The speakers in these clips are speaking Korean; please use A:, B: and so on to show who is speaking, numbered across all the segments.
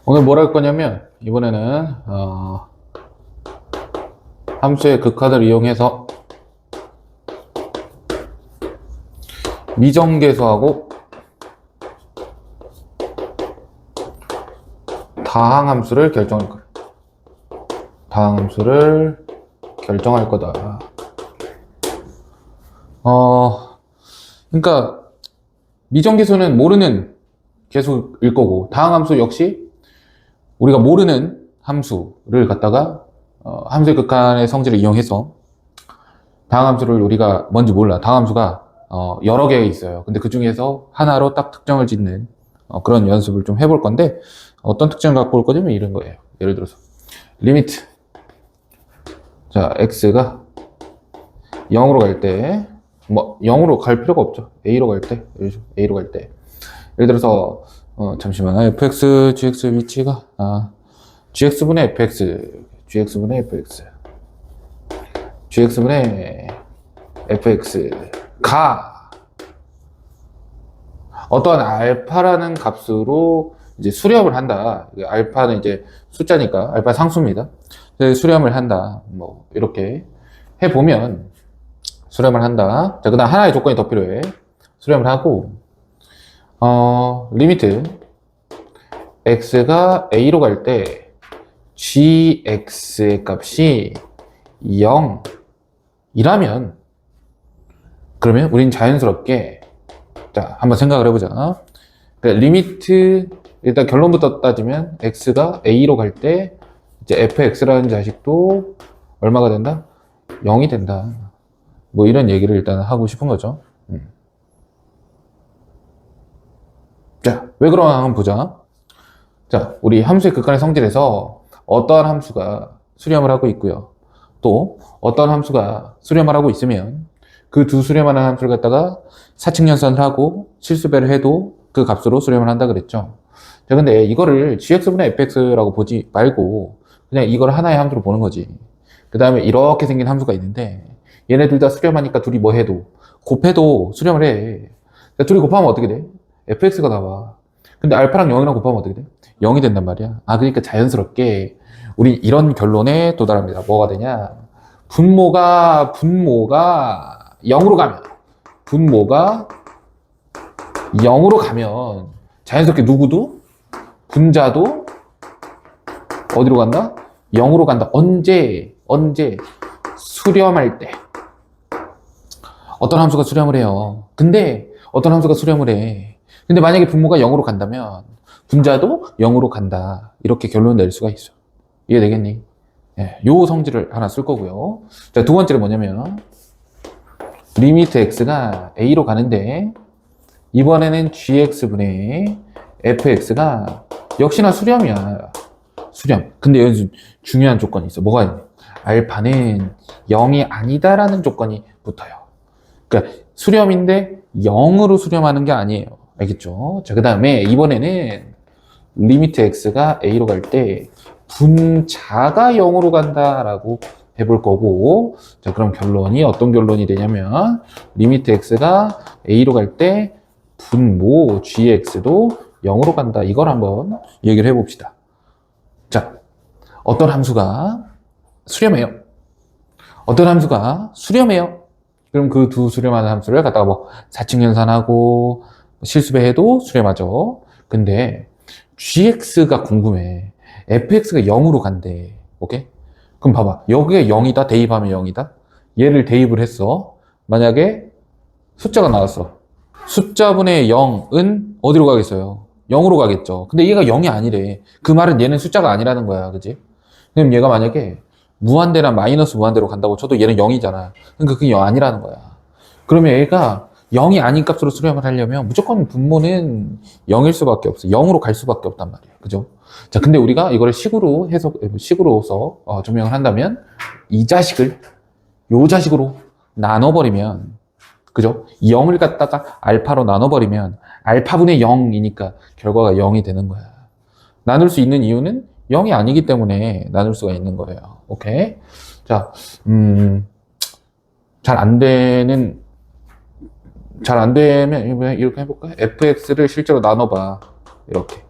A: 오늘 뭘 할 거냐면 이번에는 함수의 극한을 이용해서 미정계수하고 다항함수를 결정할 거야. 다항함수를 결정할 거다. 그러니까 미정계수는 모르는 계수일 거고, 다항함수 역시 우리가 모르는 함수를 갖다가 함수의 극한의 성질을 이용해서 다항함수를 우리가 뭔지 몰라. 다항함수가 여러 개 있어요. 근데 그 중에서 하나로 딱 특정을 짓는 그런 연습을 좀 해볼 건데, 어떤 특징을 갖고 올 거냐면 이런 거예요. 예를 들어서 리미트, 자 x가 0으로 갈 때, 뭐 0으로 갈 필요가 없죠. a로 갈 때, a로 갈 때, 예를 들어서 잠시만, fx gx 위치가 gx분의 fx, gx분의 fx, gx분의 fx가 어떠한 알파라는 값으로 이제 수렴을 한다. 알파는 이제 숫자니까 알파 상수입니다. 수렴을 한다. 뭐 이렇게 해보면 수렴을 한다. 자, 그다음 하나의 조건이 더 필요해. 수렴을 하고 리미트 x가 a로 갈 때 gx의 값이 0이라면 그러면 우린 자연스럽게, 자 한번 생각을 해보자. 그러니까 리미트, 일단 결론부터 따지면 x가 a로 갈 때 이제 fx라는 자식도 얼마가 된다? 0이 된다. 뭐 이런 얘기를 일단 하고 싶은 거죠. 자, 왜 그러나 한번 보자. 자, 우리 함수의 극한의 성질에서 어떠한 함수가 수렴을 하고 있고요. 또 어떤 함수가 수렴을 하고 있으면 그 두 수렴하는 함수를 갖다가 사칙연산을 하고 실수배를 해도 그 값으로 수렴을 한다 그랬죠. 자, 근데 이거를 gx분의 fx라고 보지 말고 그냥 이걸 하나의 함수로 보는 거지. 그 다음에 이렇게 생긴 함수가 있는데 얘네 둘 다 수렴하니까 둘이 뭐 해도 곱해도 수렴을 해. 자, 둘이 곱하면 어떻게 돼? fx가 나와. 근데 알파랑 0이랑 곱하면 어떻게 돼? 0이 된단 말이야. 그러니까 자연스럽게 우리 이런 결론에 도달합니다. 뭐가 되냐? 분모가 0으로 가면, 분모가 0으로 가면 자연스럽게 누구도, 분자도 어디로 간다? 0으로 간다. 언제 수렴할 때. 어떤 함수가 수렴을 해요. 근데 어떤 함수가 수렴을 해. 근데 만약에 분모가 0으로 간다면 분자도 0으로 간다. 이렇게 결론을 낼 수가 있어. 이해되겠니? 예, 요 성질을 하나 쓸 거고요. 자, 두 번째는 뭐냐면 리미트 x가 a로 가는데 이번에는 gx분의 fx가 역시나 수렴이야. 수렴. 근데 여기 중요한 조건이 있어. 뭐가 있냐? 알파는 0이 아니다라는 조건이 붙어요. 그러니까 수렴인데 0으로 수렴하는 게 아니에요. 알겠죠? 자, 그 다음에 이번에는 리미트 x가 a로 갈 때 분자가 0으로 간다라고 해볼 거고, 자, 그럼 결론이 어떤 결론이 되냐면 리미트 x가 a로 갈 때 분모 gx도 0으로 간다. 이걸 한번 얘기를 해봅시다. 자, 어떤 함수가 수렴해요? 어떤 함수가 수렴해요? 그럼 그 두 수렴하는 함수를 갖다가 뭐 사칙연산하고 실수배해도 수렴하죠. 근데 gx가 궁금해. fx가 0으로 간대. 오케이? 그럼 봐봐. 여기에 0이다. 대입하면 0이다. 얘를 대입을 했어. 만약에 숫자가 나왔어. 숫자분의 0은 어디로 가겠어요? 0으로 가겠죠. 근데 얘가 0이 아니래. 그 말은 얘는 숫자가 아니라는 거야. 그지? 그럼 얘가 만약에 무한대나 마이너스 무한대로 간다고 쳐도 얘는 0이잖아. 그러니까 그게 0 아니라는 거야. 그러면 얘가 0이 아닌 값으로 수렴을 하려면 무조건 분모는 0일 수밖에 없어. 0으로 갈 수밖에 없단 말이야. 그죠? 자, 근데 우리가 이거를 식으로서 증명을 한다면 이 자식을 요 자식으로 나눠버리면, 그죠? 0을 갖다가 알파로 나눠버리면 알파분의 0이니까 결과가 0이 되는 거야. 나눌 수 있는 이유는 0이 아니기 때문에 나눌 수가 있는 거예요. 오케이? 자, 잘 안 되면 이렇게 해볼까? fx를 실제로 나눠봐. 이렇게.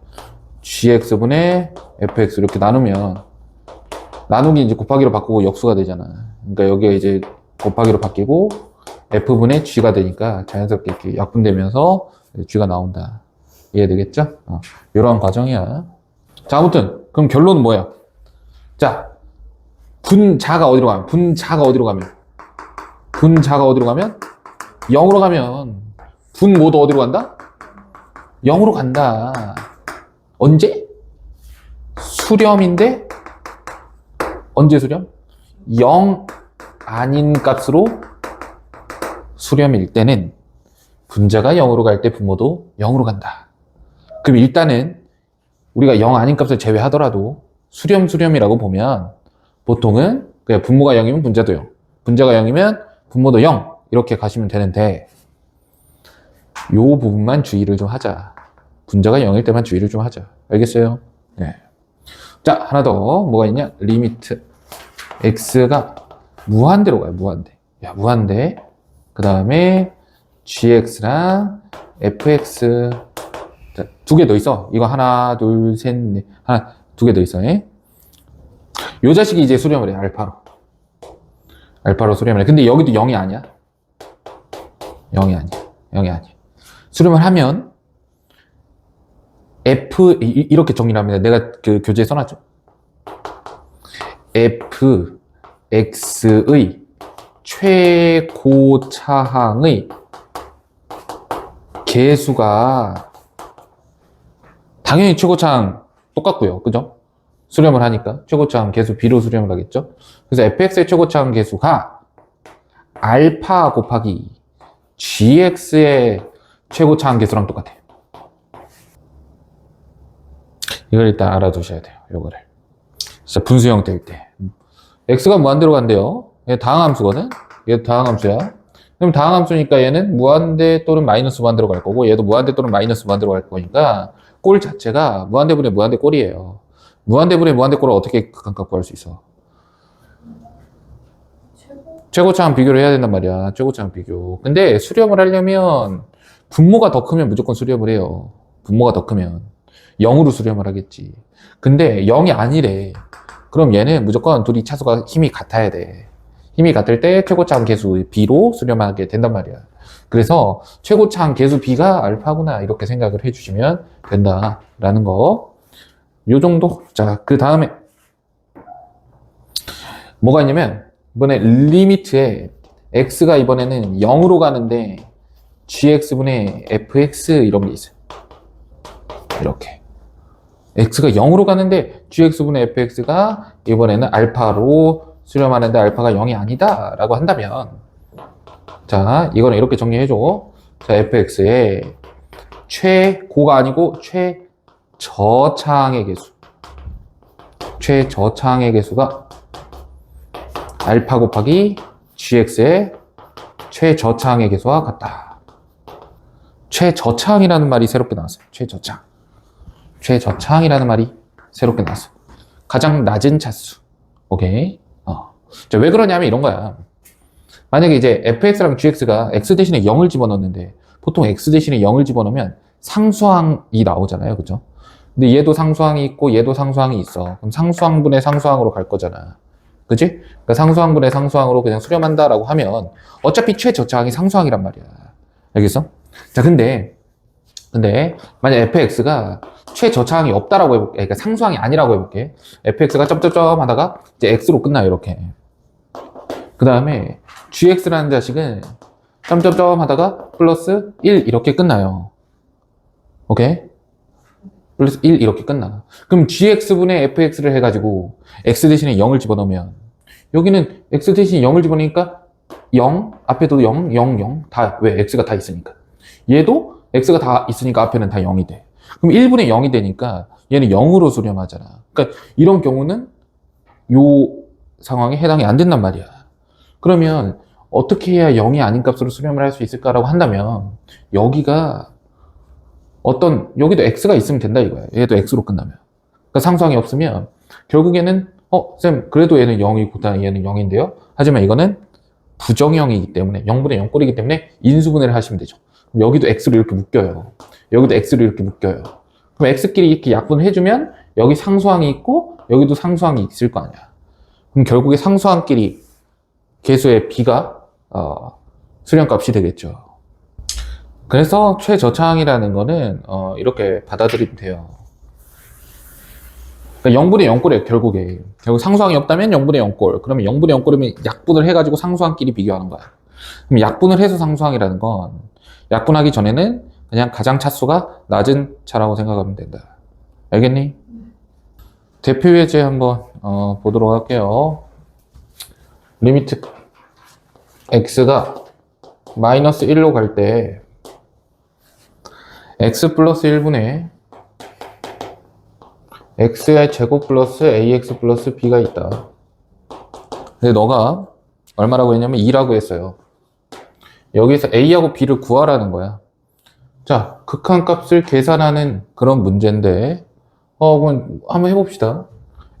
A: gx분의 fx 이렇게 나누면 나누기 이제 곱하기로 바꾸고 역수가 되잖아. 그러니까 여기가 이제 곱하기로 바뀌고 f분의 g가 되니까 자연스럽게 이렇게 약분되면서 g가 나온다. 이해되겠죠? 이런 과정이야. 자, 아무튼 그럼 결론은 뭐야? 자, 분자가 어디로 가면? 분자가 어디로 가면? 분자가 어디로 가면? 0으로 가면 분 모두 어디로 간다? 0으로 간다. 언제? 수렴인데 언제 수렴? 0 아닌 값으로 수렴일 때는 분자가 0으로 갈 때 분모도 0으로 간다. 그럼 일단은 우리가 0 아닌 값을 제외하더라도 수렴이라고 보면 보통은 그냥 분모가 0이면 분자도 0, 분자가 0이면 분모도 0 이렇게 가시면 되는데 요 부분만 주의를 좀 하자. 분자가 0일 때만 주의를 좀 하자. 알겠어요? 네. 자, 하나 더 뭐가 있냐? 리미트 x가 무한대로 가요. 무한대. 야, 무한대. 그 다음에 gx랑 fx 두 개 더 있어. 이거 하나, 둘, 셋, 넷. 하나, 두 개 더 있어. 요 자식이 이제 수렴을 해. 알파로. 알파로 수렴을 해. 근데 여기도 0이 아니야. 0이 아니야. 0이 아니야. 수렴을 하면 f 이렇게 정리를 합니다. 내가 그 교재에 써놨죠. f x의 최고차항의 계수가 당연히 최고차항 똑같고요. 그죠? 수렴을 하니까 최고차항 계수 b로 수렴을 하겠죠. 그래서 fx의 최고차항 계수가 알파 곱하기 gx의 최고차항 계수랑 똑같아요. 이걸 일단 알아두셔야 돼요. 요거를. 진짜 분수 형태일 때. x가 무한대로 간대요. 얘 다항함수거든? 얘도 다항함수야. 그럼 다항함수니까 얘는 무한대 또는 마이너스 무한대로 갈 거고 얘도 무한대 또는 마이너스 무한대로 갈 거니까 꼴 자체가 무한대분의 무한대 꼴이에요. 무한대분의 무한대 꼴을 어떻게 극한값 구할 수 있어? 최고차항 비교를 해야 된단 말이야. 최고차항 비교. 근데 수렴을 하려면 분모가 더 크면 무조건 수렴을 해요. 분모가 더 크면 0으로 수렴을 하겠지. 근데 0이 아니래. 그럼 얘는 무조건 둘이 차수가 힘이 같아야 돼. 힘이 같을 때 최고차항 계수 b로 수렴하게 된단 말이야. 그래서 최고차항 계수 b가 알파구나 이렇게 생각을 해주시면 된다라는 거. 요 정도. 자, 그 다음에 뭐가 있냐면 이번에 리미트에 x가 이번에는 0으로 가는데 gx분의 fx 이런 게 있어요. 이렇게 x가 0으로 가는데 gx분의 fx가 이번에는 알파로 수렴하는데 알파가 0이 아니다 라고 한다면 자, 이거는 이렇게 정리해줘. 자, fx의 최고가 아니고 최저차항의 계수. 최저차항의 계수가 알파 곱하기 gx의 최저차항의 계수와 같다. 최저차항이라는 말이 새롭게 나왔어요. 최저차항. 최저차항이라는 말이 새롭게 나왔어요. 가장 낮은 차수. 오케이. 자, 왜 그러냐면 이런 거야. 만약에 이제 fx랑 gx가 x 대신에 0을 집어넣는데 보통 x 대신에 0을 집어넣으면 상수항이 나오잖아요. 그죠? 근데 얘도 상수항이 있고 얘도 상수항이 있어. 그럼 상수항분의 상수항으로 갈 거잖아. 그치? 그러니까 상수항분의 상수항으로 그냥 수렴한다라고 하면 어차피 최저차항이 상수항이란 말이야. 알겠어? 자, 근데 만약 fx가 최저차항이 없다라고 해볼게. 그러니까 상수항이 아니라고 해볼게. fx가 점점점 하다가 이제 x로 끝나요. 이렇게. 그 다음에 gx라는 자식은 점점점 하다가 플러스 1 이렇게 끝나요. 오케이? 플러스 1 이렇게 끝나. 그럼 gx분의 fx를 해가지고 x 대신에 0을 집어넣으면 여기는 x 대신에 0을 집어넣으니까 0, 앞에도 0, 0, 0 다, 왜? x가 다 있으니까. 얘도 x가 다 있으니까 앞에는 다 0이 돼. 그럼 1분의 0이 되니까 얘는 0으로 수렴하잖아. 그러니까 이런 경우는 요 상황에 해당이 안 된단 말이야. 그러면 어떻게 해야 0이 아닌 값으로 수렴을 할 수 있을까라고 한다면 여기가 여기도 x가 있으면 된다 이거야. 얘도 x로 끝나면. 그러니까 상수항이 없으면 결국에는 쌤 그래도 얘는 0이고 얘는 0인데요. 하지만 이거는 부정형이기 때문에 0분의 0 꼴이기 때문에 인수분해를 하시면 되죠. 여기도 x를 이렇게 묶여요. 여기도 x를 이렇게 묶여요. 그럼 x끼리 이렇게 약분을 해주면 여기 상수항이 있고 여기도 상수항이 있을 거 아니야. 그럼 결국에 상수항끼리 계수의 b가 수렴값이 되겠죠. 그래서 최저차항이라는 거는 이렇게 받아들이면 돼요. 그러니까 0분의 0꼴이에요. 결국 상수항이 없다면 0분의 0꼴. 그러면 0분의 0꼴이면 약분을 해가지고 상수항끼리 비교하는 거야. 그럼 약분을 해서 상수항이라는 건 약분하기 전에는 그냥 가장 차수가 낮은 차라고 생각하면 된다. 알겠니? 대표 예제 한번 보도록 할게요. 리미트 x가 마이너스 1로 갈 때 x 플러스 1분의 x의 제곱 플러스 ax 플러스 b가 있다. 근데 너가 얼마라고 했냐면 2라고 했어요. 여기서 a하고 b를 구하라는 거야. 자, 극한값을 계산하는 그런 문제인데 그럼 한번 해봅시다.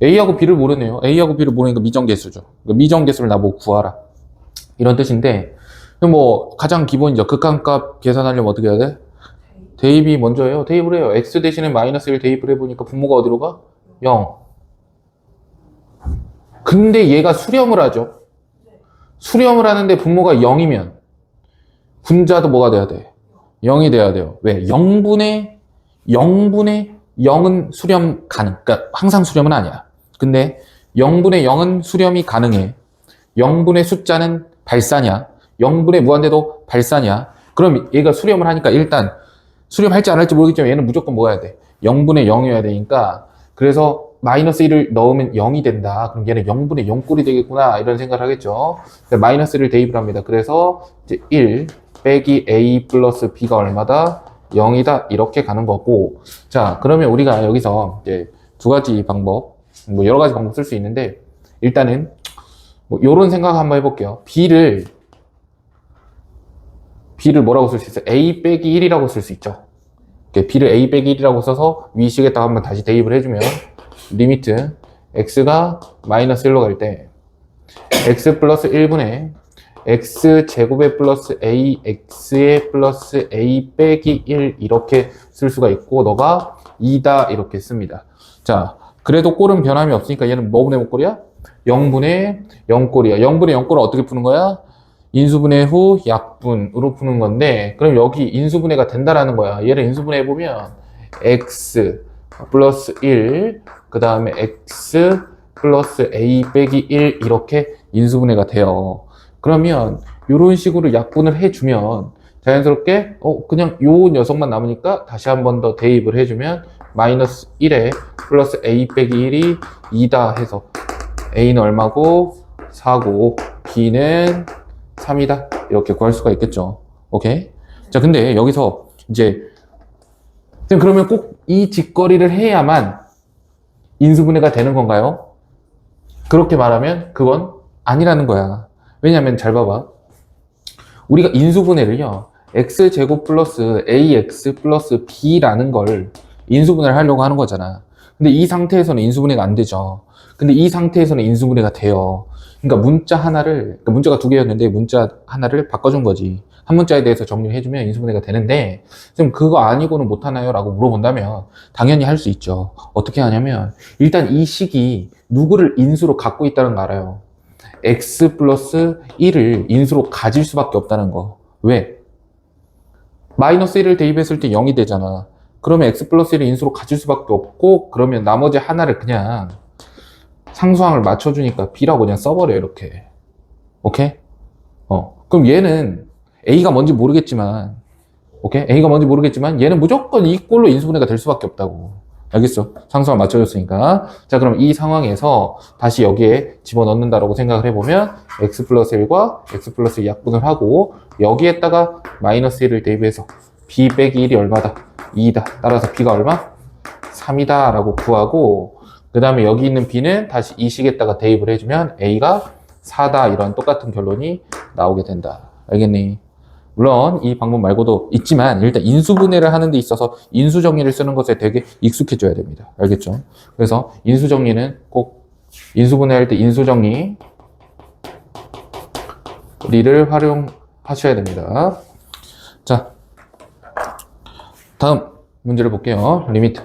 A: a하고 b를 모르네요. a하고 b를 모르니까 미정계수죠. 그러니까 미정계수를 나보고 구하라. 이런 뜻인데 뭐 가장 기본이죠. 극한값 계산하려면 어떻게 해야 돼? 대입이 먼저 해요. 대입을 해요. x 대신에 마이너스 1 대입을 해보니까 분모가 어디로 가? 0. 근데 얘가 수렴을 하죠. 수렴을 하는데 분모가 0이면 분자도 뭐가 돼야 돼? 0이 돼야 돼요. 왜? 0분의 0은 수렴 가능. 그러니까 항상 수렴은 아니야. 근데 0분의 0은 수렴이 가능해. 0분의 숫자는 발사냐? 0분의 무한대도 발사냐? 그럼 얘가 수렴을 하니까 일단 수렴할지 안 할지 모르겠지만 얘는 무조건 뭐 해야 돼? 0분의 0이어야 되니까 그래서 마이너스 1을 넣으면 0이 된다. 그럼 얘는 0분의 0꼴이 되겠구나 이런 생각을 하겠죠. 마이너스 1을 대입을 합니다. 그래서 이제 1 빼기 a 플러스 b가 얼마다? 0이다 이렇게 가는 거고. 자, 그러면 우리가 여기서 이제 두 가지 방법, 뭐 여러 가지 방법 쓸 수 있는데 일단은 뭐 요런 생각 한번 해볼게요. b를 뭐라고 쓸 수 있어요? a 빼기 1이라고 쓸 수 있죠. b를 a 빼기 1이라고 써서 위식에다가 한번 다시 대입을 해주면 리미트 x가 마이너스 1로 갈 때 x 플러스 1분의 x 제곱에 플러스 ax에 플러스 a 빼기 1 이렇게 쓸 수가 있고 너가 2다 이렇게 씁니다. 자, 그래도 꼴은 변함이 없으니까 얘는 뭐분의 5꼴이야? 0분의 0꼴이야. 0분의 0꼴은 어떻게 푸는 거야? 인수분해 후 약분으로 푸는 건데 그럼 여기 인수분해가 된다라는 거야. 얘를 인수분해 보면 x 플러스 1 그 다음에 x 플러스 a 빼기 1 이렇게 인수분해가 돼요. 그러면 이런 식으로 약분을 해주면 자연스럽게 그냥 요 녀석만 남으니까 다시 한 번 더 대입을 해주면 마이너스 1에 플러스 a 빼기 1이 2다 해서 a는 얼마고 4고 b는 3이다 이렇게 구할 수가 있겠죠. 오케이. 자, 근데 여기서 이제 그러면 꼭 이 짓거리를 해야만 인수분해가 되는 건가요? 그렇게 말하면 그건 아니라는 거야. 왜냐면 잘 봐봐. 우리가 인수분해를요 x제곱 플러스 ax 플러스 b라는 걸 인수분해를 하려고 하는 거잖아. 근데 이 상태에서는 인수분해가 안 되죠. 근데 이 상태에서는 인수분해가 돼요. 그러니까 문자 하나를, 그러니까 문자가 두 개였는데 문자 하나를 바꿔준 거지. 한 문자에 대해서 정리를 해주면 인수분해가 되는데 좀 그거 아니고는 못하나요? 라고 물어본다면 당연히 할 수 있죠. 어떻게 하냐면 일단 이 식이 누구를 인수로 갖고 있다는 거 알아요. x 플러스 1을 인수로 가질 수밖에 없다는 거. 왜? 마이너스 1을 대입했을 때 0이 되잖아. 그러면 x 플러스 1을 인수로 가질 수밖에 없고 그러면 나머지 하나를 그냥 상수항을 맞춰주니까 b라고 그냥 써버려 이렇게. 오케이? 그럼 얘는 a가 뭔지 모르겠지만 오케이? a가 뭔지 모르겠지만 얘는 무조건 이 꼴로 인수분해가 될 수밖에 없다고. 알겠어? 상수항 맞춰줬으니까. 자, 그럼 이 상황에서 다시 여기에 집어넣는다라고 생각을 해보면 x 플러스 1과 x 플러스 2 약분을 하고 여기에다가 마이너스 1을 대입해서 b 빼기 1이 얼마다? 2다. 따라서 b가 얼마? 3이다 라고 구하고 그 다음에 여기 있는 b는 다시 이 식에다가 대입을 해주면 a가 4다 이런 똑같은 결론이 나오게 된다. 알겠니? 물론 이 방법 말고도 있지만 일단 인수분해를 하는 데 있어서 인수정리를 쓰는 것에 되게 익숙해져야 됩니다. 알겠죠? 그래서 인수정리는 꼭 인수분해할 때 인수정리를 활용하셔야 됩니다. 자, 다음 문제를 볼게요. 리미트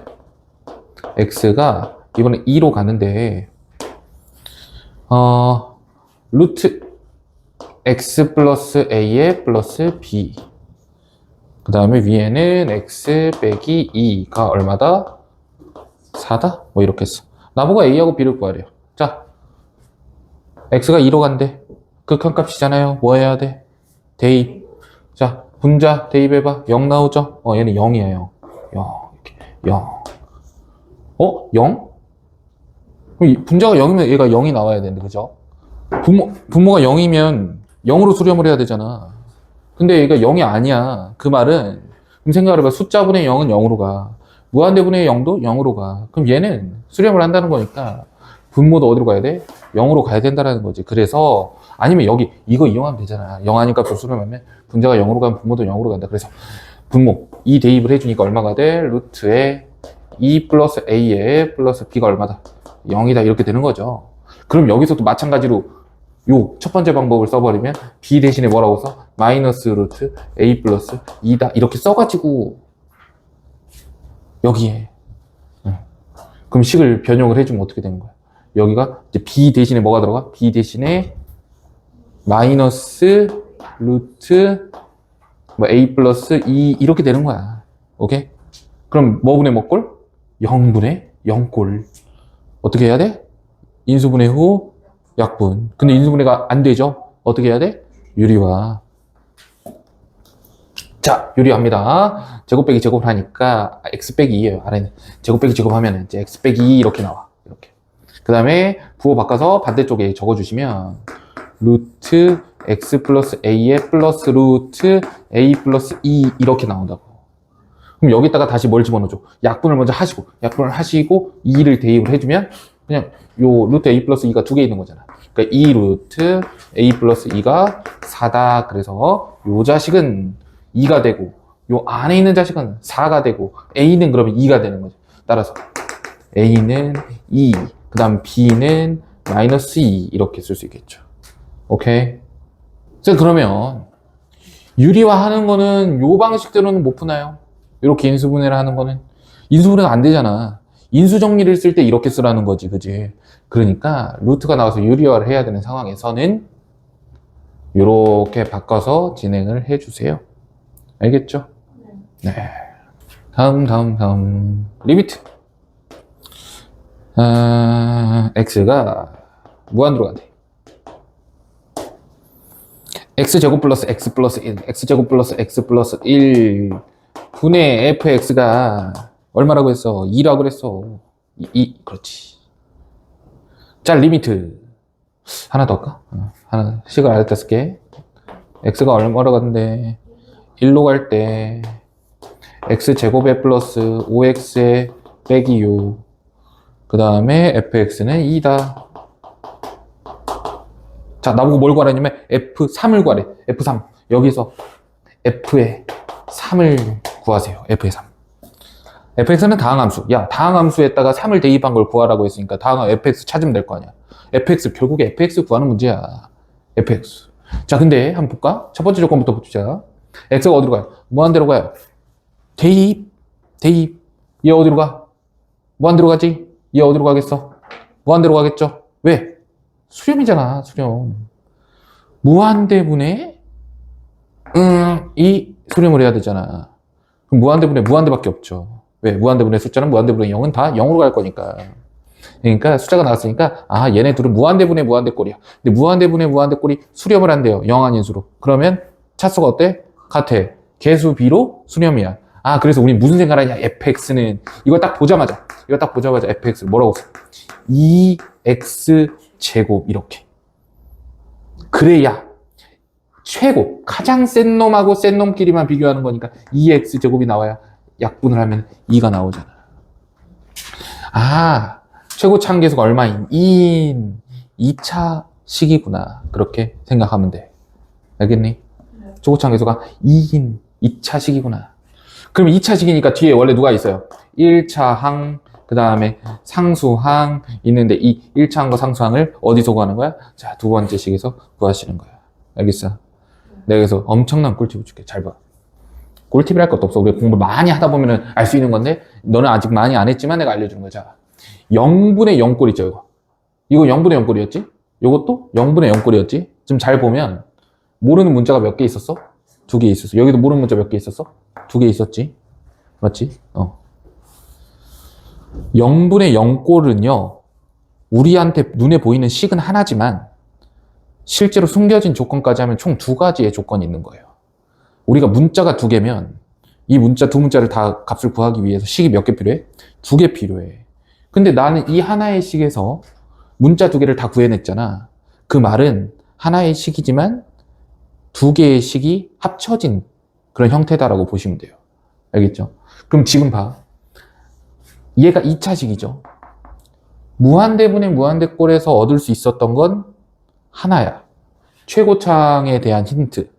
A: x가 이번에 2로 가는데 루트 x 플러스 a에 플러스 b 그 다음에 위에는 x 빼기 2가 얼마다? 4다? 뭐 이렇게 했어. 나보고 a하고 b를 구하래요. 자, x가 2로 간대. 극한값이잖아요. 뭐 해야 돼? 대입. 자, 분자 대입해봐. 0 나오죠? 얘는 0이에요. 0. 이렇게. 0. 0? 분자가 0이면 얘가 0이 나와야 되는데, 그죠? 분모가 0이면 0으로 수렴을 해야 되잖아. 근데 얘가 0이 아니야. 그 말은, 그럼 생각을 해봐. 숫자분의 0은 0으로 가. 무한대분의 0도 0으로 가. 그럼 얘는 수렴을 한다는 거니까, 분모도 어디로 가야 돼? 0으로 가야 된다는 거지. 그래서, 아니면 여기, 이거 이용하면 되잖아. 0 하니까 수렴하면, 분자가 0으로 가면 분모도 0으로 간다. 그래서, 분모, 이 대입을 해주니까 얼마가 돼? 루트에 2 플러스 a에 플러스 b가 얼마다? 0이다. 이렇게 되는 거죠. 그럼 여기서도 마찬가지로 요 첫 번째 방법을 써버리면 b 대신에 뭐라고 써? 마이너스 루트 a 플러스 2다. 이렇게 써가지고 여기에 그럼 식을 변형을 해주면 어떻게 되는 거야? 여기가 이제 b 대신에 뭐가 들어가? b 대신에 마이너스 루트 a 플러스 2 이렇게 되는 거야. 오케이? 그럼 뭐분의 뭐꼴? 0분의 0꼴. 어떻게 해야 돼? 인수분해 후 약분. 근데 인수분해가 안 되죠? 어떻게 해야 돼? 유리화. 자, 유리합니다. 제곱 빼기 제곱을 하니까 x 빼기 2예요. 아래는 제곱 빼기 제곱하면 이제 x 빼기 2 이렇게 나와. 이렇게. 그 다음에 부호 바꿔서 반대쪽에 적어주시면 루트 x 플러스 a에 플러스 루트 a 플러스 2 이렇게 나온다고. 그럼 여기다가 다시 뭘 집어넣어줘? 약분을 먼저 하시고, 약분을 하시고 2를 대입을 해주면 그냥 요 루트 a 플러스 2가 두 개 있는 거잖아. 그러니까 2 루트 a 플러스 2가 4다. 그래서 요 자식은 2가 되고 요 안에 있는 자식은 4가 되고 a는 그러면 2가 되는 거죠. 따라서 a는 2, 그 다음 b는 마이너스 2 이렇게 쓸 수 있겠죠. 오케이? 자, 그러면 유리화하는 거는 요 방식대로는 못 푸나요? 이렇게 인수분해를 하는 거는 인수분해가 안 되잖아. 인수정리를 쓸 때 이렇게 쓰라는 거지, 그지? 그러니까 루트가 나와서 유리화를 해야 되는 상황에서는 이렇게 바꿔서 진행을 해주세요. 알겠죠? 네. 다음. 리미트. x가 무한으로 가네. x제곱 플러스 x 플러스 1, x제곱 플러스 x 플러스 1 분의 fx가 얼마라고 했어? 2라고 그랬어. 2, 그렇지. 자, 리미트. 하나 더 할까? 하나, 식을 알았다 쓸게. x가 얼마라고 갔는데, 1로 갈 때, x제곱에 플러스 5x에 빼기 6. 그 다음에 fx는 2다. 자, 나보고 뭘 구하라냐면 F3을 구하래. F3. 여기서 F의 3을 구하세요. F의 3. fx는 다항함수. 야, 다항함수에다가 3을 대입한 걸 구하라고 했으니까 다항함 fx 찾으면 될 거 아니야. fx, 결국에 fx 구하는 문제야. fx. 자, 근데 한번 볼까? 첫 번째 조건부터 보자. x가 어디로 가요? 무한대로 가요. 대입. 얘 어디로 가? 무한대로 가지? 얘 어디로 가겠어? 무한대로 가겠죠? 왜? 수렴이잖아, 수렴. 무한대분의 이 수렴을 해야 되잖아. 그럼 무한대분의 무한대밖에 없죠. 왜? 무한대분의 숫자는 무한대분의 0은 다 0으로 갈 거니까. 그러니까 숫자가 나왔으니까 얘네 둘은 무한대분의 무한대꼴이야. 근데 무한대분의 무한대꼴이 수렴을 한대요. 0 아닌 수로. 그러면 차수가 어때? 같아. 개수 b로 수렴이야. 그래서 우리 무슨 생각을 하냐? fx는 이거 딱 보자마자 fx 뭐라고 써? 2x 제곱 이렇게. 그래야 최고 가장 센 놈하고 센 놈끼리만 비교하는 거니까 2x 제곱이 나와야 약분을 하면 2가 나오잖아. 최고 참계수가 얼마인? 2인 2차 식이구나. 그렇게 생각하면 돼. 알겠니? 최고 참계수가 2인 2차 식이구나. 그럼 2차 식이니까 뒤에 원래 누가 있어요? 1차 항, 그 다음에 상수항 있는데 이 1차 항과 상수항을 어디서 구하는 거야? 자, 두 번째 식에서 구하시는 거야. 알겠어? 내가 그래서 엄청난 꿀팁을 줄게. 잘 봐. 꿀팁이랄 것도 없어. 우리가 공부 많이 하다 보면은 알 수 있는 건데, 너는 아직 많이 안 했지만 내가 알려주는 거잖아. 0분의 0꼴 있죠, 이거. 이거 0분의 0꼴이었지? 이것도 0분의 0꼴이었지? 지금 잘 보면, 모르는 문자가 몇 개 있었어? 2개 있었어. 여기도 모르는 문자 몇 개 있었어? 2개 있었지? 맞지? 0분의 0꼴은요, 우리한테 눈에 보이는 식은 하나지만, 실제로 숨겨진 조건까지 하면 총 2가지의 조건이 있는 거예요. 우리가 문자가 2개면, 이 문자, 두 문자를 다 값을 구하기 위해서 식이 몇 개 필요해? 2개 필요해. 근데 나는 이 하나의 식에서 문자 2개를 다 구해냈잖아. 그 말은 하나의 식이지만 2개의 식이 합쳐진 그런 형태다라고 보시면 돼요. 알겠죠? 그럼 지금 봐. 얘가 2차식이죠. 무한대분의 무한대꼴에서 얻을 수 있었던 건 하나야. 최고창에 대한 힌트.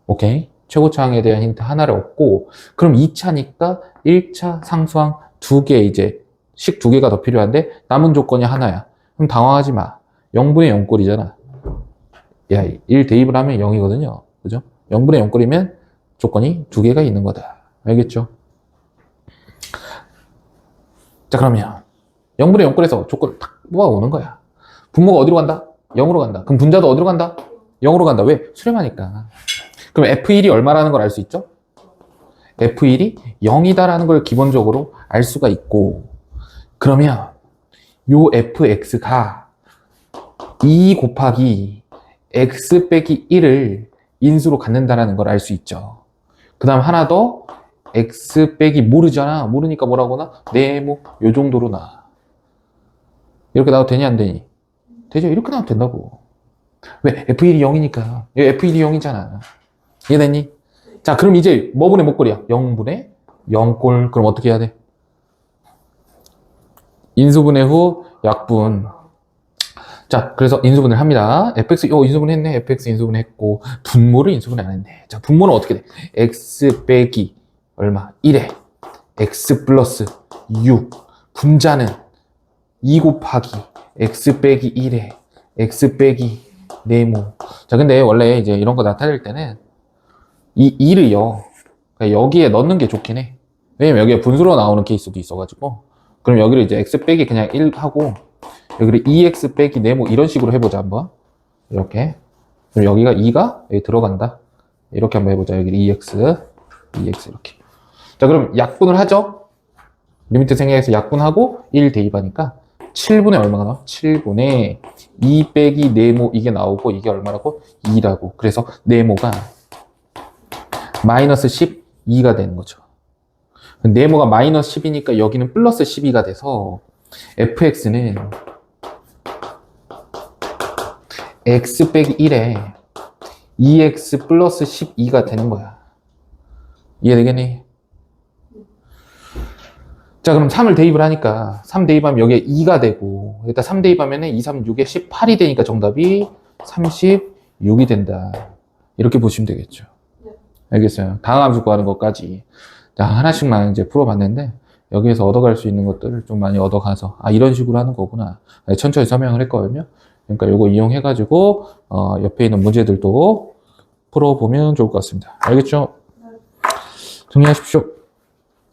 A: 오케이? 최고창에 대한 힌트 하나를 얻고, 그럼 2차니까 1차 상수항 2개, 이제 식 2개가 더 필요한데 남은 조건이 하나야. 그럼 당황하지 마. 0분의 0꼴이잖아. 야, 1 대입을 하면 0이거든요. 그죠? 0분의 0꼴이면 조건이 2개가 있는 거다. 알겠죠? 자, 그러면 0분의 0꼴에서 조건을 탁 뽑아오는 거야. 분모가 어디로 간다? 0으로 간다. 그럼 분자도 어디로 간다? 0으로 간다. 왜? 수렴하니까. 그럼 F1이 얼마라는 걸 알 수 있죠? F1이 0이다라는 걸 기본적으로 알 수가 있고, 그러면 요 fx가 2 곱하기 x 빼기 1을 인수로 갖는다라는 걸 알 수 있죠. 그 다음 하나 더, x 빼기 모르잖아. 모르니까 뭐라고 나? 네모 요 정도로 나. 이렇게 나와도 되니 안 되니? 되죠. 이렇게 나와도 된다고. 왜? f1이 0이니까. f1이 0이잖아. 이해됐니? 자, 그럼 이제 뭐 분의 몇 꼴이야? 0분의 0꼴. 그럼 어떻게 해야 돼? 인수분해 후 약분. 자, 그래서 인수분해를 합니다. fx, 인수분해 했네. fx 인수분해 했고, 분모를 인수분해 안 했네. 자, 분모는 어떻게 돼? x 빼기 얼마? 1에 x 플러스 6. 분자는 2 곱하기 x 빼기 1에 x 빼기 네모. 자, 근데 원래 이제 이런 거 나타낼 때는 이 2를요, 여기에 넣는 게 좋긴 해. 왜냐면 여기에 분수로 나오는 케이스도 있어가지고. 그럼 여기를 이제 x 빼기 그냥 1 하고, 여기를 2x 빼기 네모 이런 식으로 해보자, 한번. 이렇게. 그럼 여기가 2가 여기 들어간다. 이렇게 한번 해보자. 여기 2x 이렇게. 자, 그럼 약분을 하죠? 리미트 생략해서 약분하고 1 대입하니까 7분의 얼마가 나와? 7분의 2 빼기 네모 이게 나오고, 이게 얼마라고? 2라고. 그래서 네모가 마이너스 12가 되는 거죠. 네모가 마이너스 10이니까 여기는 플러스 12가 돼서 fx는 x 빼기 1에 2x 플러스 12가 되는 거야. 이해되겠니? 자, 그럼 3을 대입을 하니까 3 대입하면 여기에 2가 되고, 일단 3 대입하면 2, 3, 6에 18이 되니까 정답이 36이 된다. 이렇게 보시면 되겠죠. 알겠어요? 다항함수 구하는 것까지. 자, 하나씩만 이제 풀어봤는데, 여기에서 얻어갈 수 있는 것들을 좀 많이 얻어가서, 이런 식으로 하는 거구나. 천천히 설명을 했거든요. 그러니까 요거 이용해가지고, 옆에 있는 문제들도 풀어보면 좋을 것 같습니다. 알겠죠? 정리하십시오.